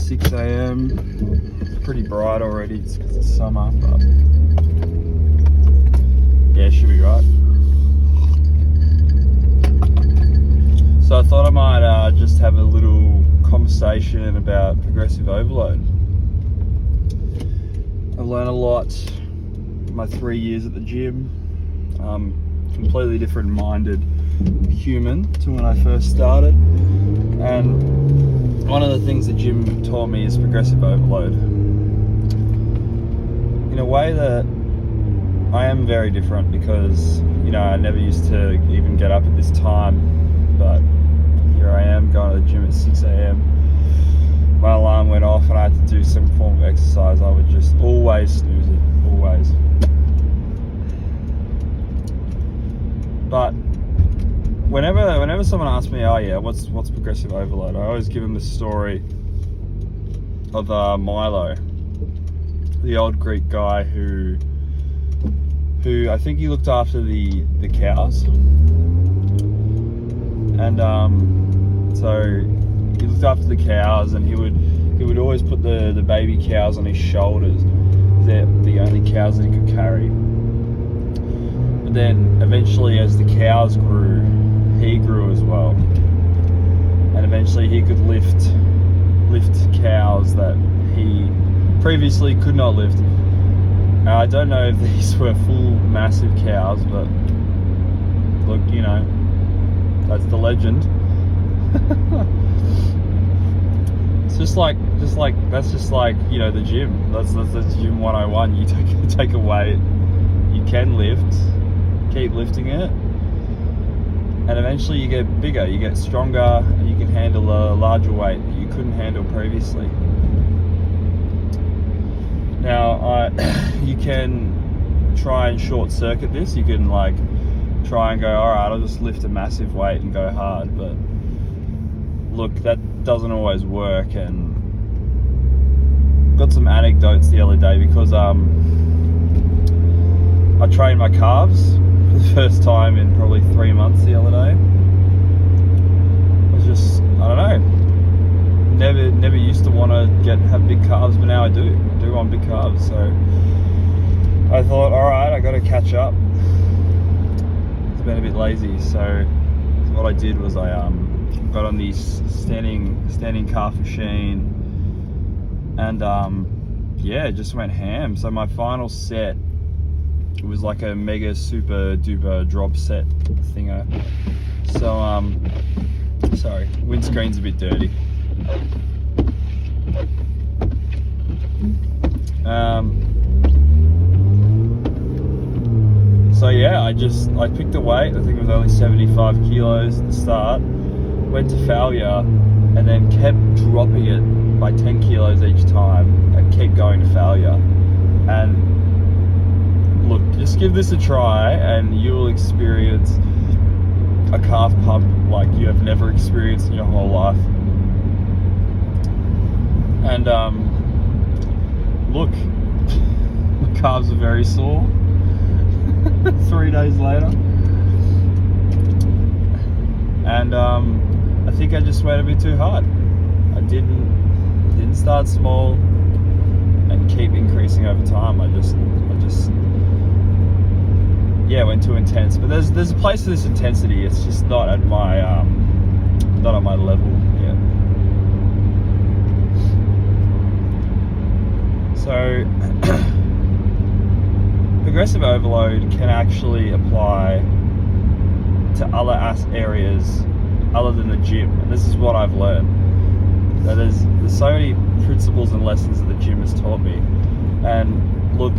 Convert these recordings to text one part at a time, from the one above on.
6 a.m. It's pretty bright already. It's because it's summer, but yeah, it should be right. So I thought I might just have a little conversation about progressive overload. I've learned a lot in my 3 years at the gym. Completely different minded human to when I first started, and one of the things the gym taught me is progressive overload in a way that I am very different, because I never used to even get up at this time, but here I am going to the gym at 6 a.m. My alarm went off and I had to do some form of exercise. I would just always snooze it, always. But whenever someone asks me, oh yeah, what's progressive overload, I always give them the story of Milo, the old Greek guy who I think he looked after the cows, and so he looked after the cows, and he would always put the baby cows on his shoulders. They're the only cows that he could carry. But then eventually, as the cows grew, he grew as well, and eventually he could lift cows that he previously could not lift. Now, I don't know if these were full massive cows, but look, that's the legend. It's just like that's just like the gym. That's gym 101. You take a weight, you can lift, keep lifting it, and eventually you get bigger, you get stronger, and you can handle a larger weight that you couldn't handle previously. Now, you can try and short circuit this. You can try and go, all right, I'll just lift a massive weight and go hard, but look, that doesn't always work. And got some anecdotes the other day, because I trained my calves for the first time in probably 3 months the other day. I was just, I don't know, never used to want to have big calves, but now I do want big calves. So I thought, all right, I got to catch up. It's been a bit lazy, so what I did was I got on the standing calf machine, and just went ham. So my final set, it was like a mega super duper drop set thinger. So sorry, windscreen's a bit dirty. So yeah, I picked a weight. I think it was only 75 kilos at the start. Went to failure, and then kept dropping it by 10 kilos each time, and kept going to failure. And look, just give this a try, and you will experience a calf pump like you have never experienced in your whole life. And look, my calves are very sore 3 days later, and I think I just went a bit too hard. I didn't start small and keep increasing over time. I just went too intense. But there's a place for this intensity. It's just not at my level yet. So progressive overload can actually apply to other areas other than the gym, and this is what I've learned. So there's so many principles and lessons that the gym has taught me. And look,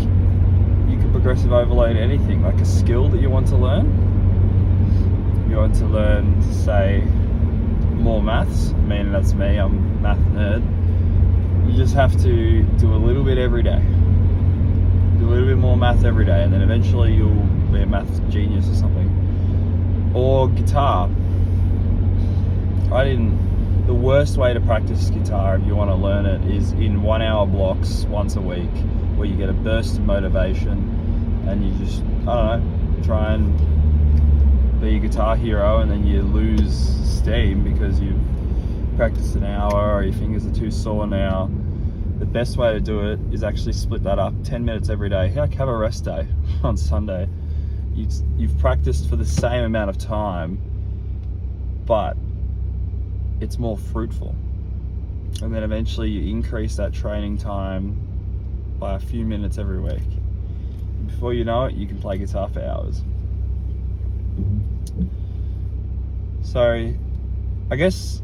you can progressive overload anything, like a skill that you want to learn. You want to learn, say, more maths. I mean, that's me, I'm a math nerd. You just have to do a little bit every day. Do a little bit more math every day, and then eventually you'll be a maths genius or something. Or guitar. The worst way to practice guitar, if you want to learn it, is in 1 hour blocks once a week, where you get a burst of motivation, and you just, I don't know, try and be a guitar hero, and then you lose steam because you've practiced an hour or your fingers are too sore now, the best way to do it is actually split that up 10 minutes every day. Heck, have a rest day on Sunday. You've practiced for the same amount of time, but it's more fruitful. And then eventually you increase that training time by a few minutes every week. Before you know it, you can play guitar for hours. So, I guess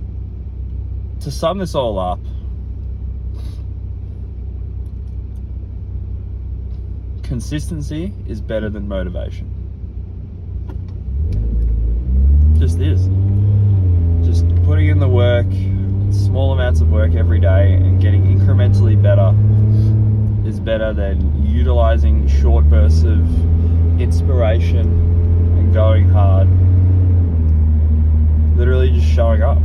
to sum this all up, consistency is better than motivation. Just is. Just putting in the work, small amounts of work every day, and getting incrementally better is better than utilizing short bursts of inspiration and going hard. Literally just showing up.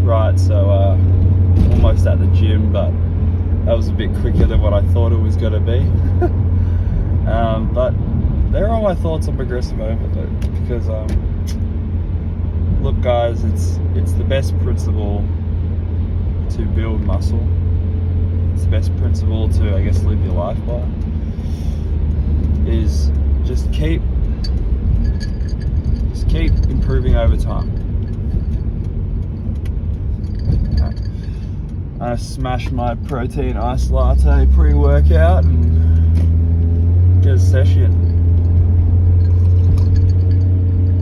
Right, so almost at the gym, but that was a bit quicker than what I thought it was going to be. But there are my thoughts on progressive overload, because look guys, it's the best principle to build muscle. It's the best principle to, I guess, live your life by, is just keep improving over time. I smashed my protein ice latte pre-workout and get a session.